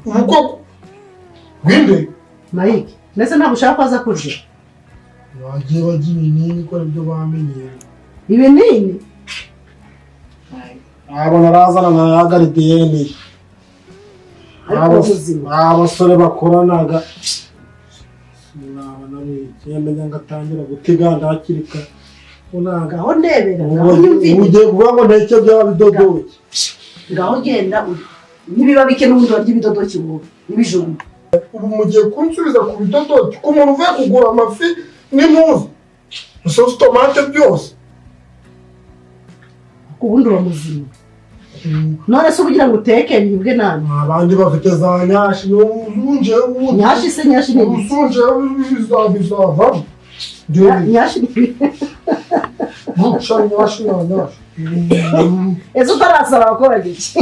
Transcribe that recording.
Ubwo winde Mike ndetse ntabwo ushaka ko aza kurya wagiye bajya ibinini ko aribyo bamenyera ibinini abona arazana na yagaridiyeni abasore bakoranaga sinabona yemenya ngo atangira gutiganda hakiri kare ngaho ndebera ngaho nyumvire ugiye kuvuga ngo ntacyo byaba bidodoki ngaho genda nibiba bike n'ubundi warya ibidodoki wowe n'ibijumba ubu mugiye kunsubiza ku bidodoki ku muntu uvuye kugura amafi n'impuzu isosi tomate byose ubundi uba muzima none se kugira ngo uteke bibwe nabi abandi bafite za nyashi n'ubunje nyashi se nyashi ni ubunje bizavamo nyashi ni muca nyashi na nyashi ezo utarasaba gukora iki